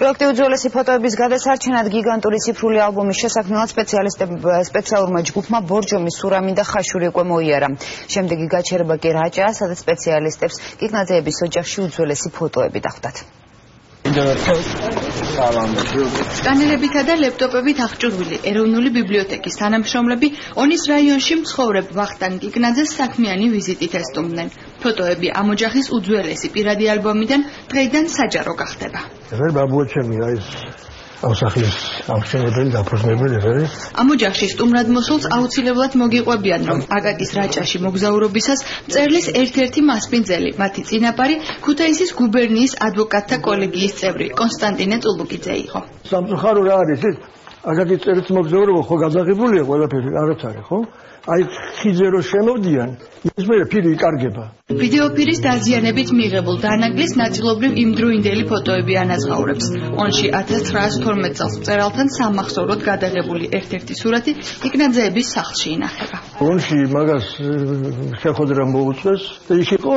პროექტი უძველესი ფოტოების გადასარჩენად გიგანტური ციფრული ალბომის შესაქმნელად სპეციალურმა ჯგუფმა ბორჯომის, სურამი და ხაშური უკვე მოიარა. შემდეგი გაჩერება კი რაჭაა, სადაც სპეციალისტებს კიკნაძეების ოჯახში უძველესი ფოტოები დახვდათ. სკანერებითა და ლეპტოპებით აღჭურვილი ეროვნული ბიბლიოთეკის თანამშრომლები ონის რაიონში მცხოვრებ ვახტანგ კიკნაძეს საქმიანი ვიზიტით ესტუმდნენ. ფოტოები ამ ოჯახის უძველესი პირადი ალბომიდან დღეიდან საჯარო გახდება. ამ ოჯახში სტუმრად მოსულს აუცილებლად მოგიყვებიან, რომ აკაკის რაჭაში მოგზაურობისას მწერლის ერთ-ერთი მასპინძელი, მათი წინაპარი ქუთაისის გუბერნიის ადვოკატთა კოლეგიის წევრი კონსტანტინე წულუკიძე იყო. სამწუხარო რა არის ის? აკაკის წერის მოგზაურობა ხო გადაღებულია ყველაფერი, არც არის, ხო? აი ხიძე რო შემოვდიან, ის მე პირი იკარგება. ვიდეოფირის დაზიანებით მიღებულ დანაგლის ნაწილობრივ იმდროინდელი ფოტოები ანაზღაურებს. ონში 1912 წელს მწერალთან სამახსოვროდ გადაღებული ერთ-ერთი სურათი კიკნაძეების სახლში ინახება. ონში მაგას შეხვედრა მოუწეს და ის იყო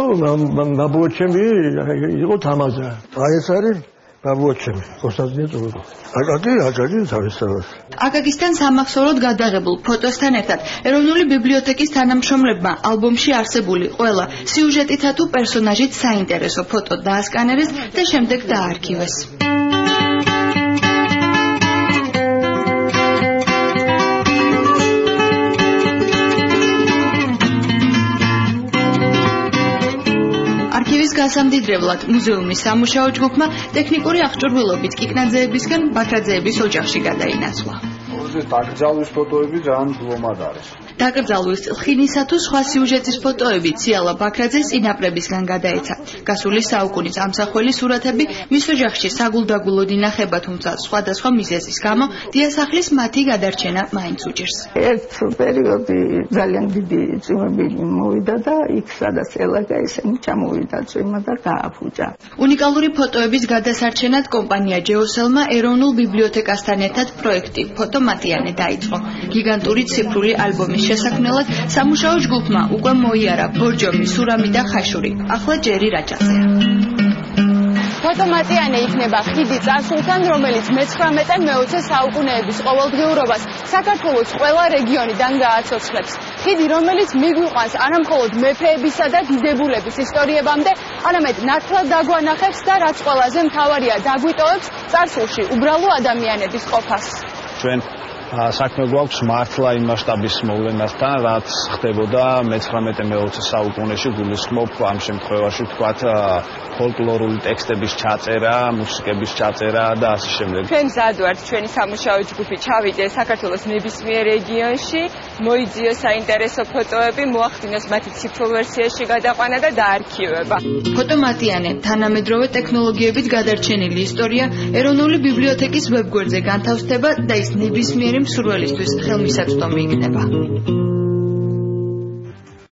ბაბუაჩემი, იყო თამაზა. აი ეს არის ბაბუაჩემი, კონსტანტინე წულუკიძე. აკაკი თავისთავად. აკაკისთან სამახსოვროდ გადაღებულ ფოტოსთან ერთად ეროვნული ბიბლიოთეკის თანამშრომლებმა ალბომში არსებული ყველა სიუჟეტითა თუ პერსონაჟით საინტერესო ფოტო დაასკანერეს და შემდეგ დაარქივეს. არქივის გასამდიდრებლად მუზეუმის სამუშაო ჯგუფმა ტექნიკური აღჭურვილობით კიკნაძეებისგან ბაქრაძეების ოჯახში გადაინაცვლა. დაკრძალვის ფოტოები ძალიან ვლომად არის. დაკრძალვის ხინისა თუ სხვა სიუჟეტის ფოტოები ციალა ბაქრაძეს წინაპრებისგან გადაეცა. გასული საუკუნის ამსახველი სურათები მის ოჯახში საგულდაგულოდ ინახება, თუმცა სხვადასხვა მიზეზის გამო დიასახლის მათი გადარჩენა მაინც უჭირს. ერთ პერიოდი ძალიან დიდი წვიმები მოვიდა და იქ სადაც ელაგა ისინი ჩამოვიდა წვიმა და გააფუჭა. უნიკალური ფოტოების გადასარჩენად კომპანია ჯეოსელმა ეროვნულ ბიბლიოთეკასთან ერთად პროექტი ფოტომატიანე დაიწყო. გიგანტური ციფრული ალბომის შესაქმნელად სამუშაო ჯგუფმა უკვე მოიარა ბორჯომი, სურამი და ხაშური. ახლა ჯერი რაჭაზე. ფოტომატიანე იქნება ხიდი წარსულთან, რომელიც მე-19-მე-20 საუკუნეების ყოველდღიურობას საქართველოს ყველა რეგიონიდან გააცოცხლებს. ხიდი, რომელიც მიგვიყვანს არამხოლოდ მეფეებისა და დიდებულების ისტორიებამდე, არამედ ნათლად დაგვანახებს და რაც ყველაზე მთავარია, დაგვიტოვებს წარსულში უბრალო ადამიანების ყოფას. ჩვენ საქმე გვაქვს მართლა იმ მასშტაბის მოვლენასთან, რაც ხდებოდა მე-19-მე-20 საუკუნეში, გულისხმობ ამ შემთხვევაში ვთქვათ ფოლკლორული ტექსტების ჩაწერა, მუსიკების ჩაწერა და ასე შემდეგ. ჩვენ მზად ვართ ჩვენი სამუშაო ჯგუფი ჩავიდე საქართველოს ნებისმიერ რეგიონში, მოიძიოს საინტერესო ფოტოები, მოახდინოს მათი ციფრულ ვერსიაში გადაყვანა და დაარქივება. ფოტომატიანე თანამედროვე ტექნოლოგიებით გადარჩენილი ისტორია ეროვნული ბიბლიოთეკის ვებგვერდზე განთავსდება და ის ნებისმიერი მსურველისთვის ხელმისაწვდომი იქნება.